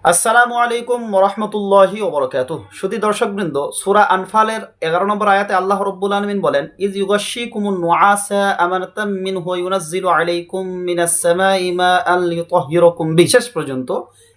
আসসালামু আলাইকুম ওরহমতুল্লাহি ওবরাকাতুহু। সুধী দর্শকবৃন্দ, সূরা আনফালের 11 নম্বর আয়াতে আল্লাহ রাব্বুল আলামিন বলেন, ইজ ইউগাশশিকুমুন নুআসা আমানাতাম মিনহু ওয়া ইউনাজ্জিলু আলাইকুম মিনাস সামাই মাআন লিয়ুতাহহিরাকুম বিহি। শেষ পর্যন্ত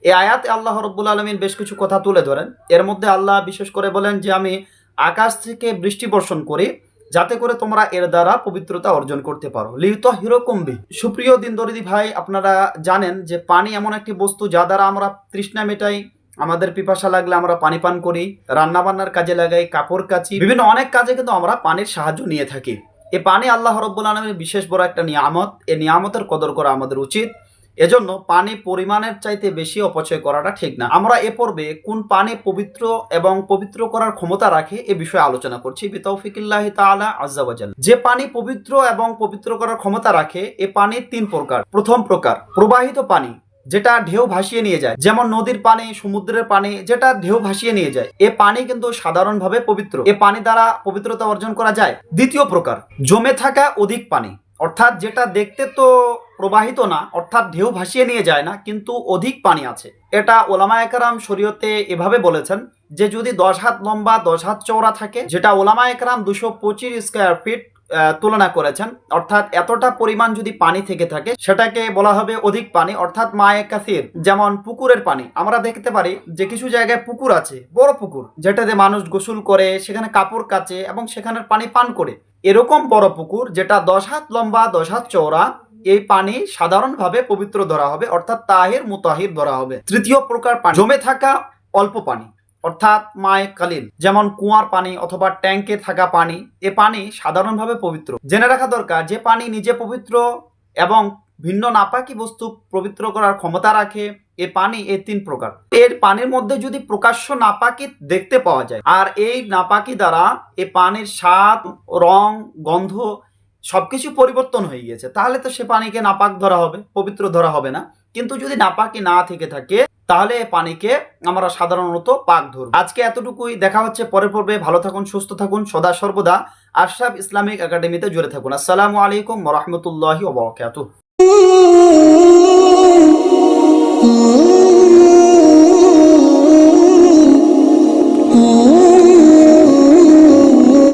এই আয়াতে আল্লাহ রাব্বুল আলামিন বেশ কিছু কথা তুলে ধরেন। এর মধ্যে আল্লাহ বিশেষ করে বলেন যে আমি আকাশ থেকে বৃষ্টি বর্ষণ করি যাতে করে তোমরা এর দ্বারা পবিত্রতা অর্জন করতে পারো। লিয়ুতাহহিরাকুম বিহি। সুপ্রিয় দিনদরিদি ভাই, আপনারা জানেন যে পানি এমন একটি বস্তু যা দ্বারা আমরা তৃষ্ণা মেটাই, আমাদের পিপাসা লাগলে আমরা পানি পান করি, রান্না বান্নার কাজে লাগাই, কাপড় কাচি, বিভিন্ন অনেক কাজে কিন্তু আমরা পানির সাহায্য নিয়ে থাকি। এই পানি আল্লাহ রাব্বুল আলামিনের বিশেষ বড় একটা নিয়ামত। এই নিয়ামতের কদর করা আমাদের উচিত। এজন্য পানি পরিমাণের চাইতে বেশি অপচয় করাটা ঠিক না। আমরা এ পর্বে কোন পানি পবিত্র এবং পবিত্র করার ক্ষমতা রাখে এ বিষয়ে আলোচনা করছি বিতাওফিকিল্লাহি তাআলা আযজা ওয়া জাল্লা। যে পানি পবিত্র এবং পবিত্র করার ক্ষমতা রাখে এ পানি তিন প্রকার। প্রথম প্রকার প্রবাহিত পানি, যেটা ঢেউ ভাসিয়ে নিয়ে যায়, যেমন নদীর পানি, সমুদ্রের পানি, যেটা ঢেউ ভাসিয়ে নিয়ে যায়। এ পানি কিন্তু সাধারণভাবে পবিত্র, এ পানি দ্বারা পবিত্রতা অর্জন করা যায়। দ্বিতীয় প্রকার জমে থাকা অধিক পানি, অর্থাৎ যেটা দেখতে তো প্রবাহিত না, অর্থাৎ ঢেউ ভাসিয়ে নিয়ে যায় না, কিন্তু অধিক পানি আছে। এটা ওলামায়ে কেরাম শরীয়তে এভাবে বলেছেন যে যদি 10 হাত লম্বা 10 হাত চওড়া থাকে, যেটা ওলামায়ে কেরাম 225 স্কয়ার ফিট তুলনা করেছেন, অর্থাৎ এতটা পরিমাণ যদি পানি থেকে থাকে সেটাকে বলা হবে অধিক পানি, অর্থাৎ মায়ে কাসির। যেমন পুকুরের পানি আমরা দেখতে পারি যে কিছু জায়গায় পুকুর আছে, বড় পুকুর, যেটাতে মানুষ গোসল করে, সেখানে কাপড় কাচে এবং সেখানের পানি পান করে। এরকম বড় পুকুর যেটা 10 হাত লম্বা 10 হাত চওড়া, এই পানি সাধারণভাবে পবিত্র ধরা হবে, অর্থাৎ তাহির মুতাহির ধরা হবে। তৃতীয় প্রকার পানি জমে থাকা অল্প পানি, অর্থাৎ মায়ে কালিল, যেমন কুয়ার পানি অথবা ট্যাঙ্কে থাকা পানি। এ পানি সাধারণভাবে পবিত্র। জেনে রাখা দরকার যে পানি নিজে পবিত্র এবং ভিন্ন নাপাকি বস্তু পবিত্র করার ক্ষমতা রাখে। এ পানি এই তিন প্রকার। এর পানির মধ্যে যদি প্রকাশ্য নাপাকি দেখতে পাওয়া যায়, আর এই নাপাকি দ্বারা এ পানির স্বাদ, রং, গন্ধ সবকিছু পরিবর্তন হয়ে গিয়েছে, তাহলে তো সে পানিকে নাপাক ধরা হবে, পবিত্র ধরা হবে না। কিন্তু যদি নাপাকি না থেকে থাকে তাহলে পানিকে আমরা সাধারণত পাক ধরব। আজকে এতটুকুই। দেখা হচ্ছে পরের পর্বে। ভালো থাকুন, সুস্থ থাকুন, সদা সর্বদা আশরাফ ইসলামিক একাডেমিতে জুড়ে থাকুন। আসসালামু আলাইকুম ওয়া রাহমাতুল্লাহি ওয়া বারাকাতুহু।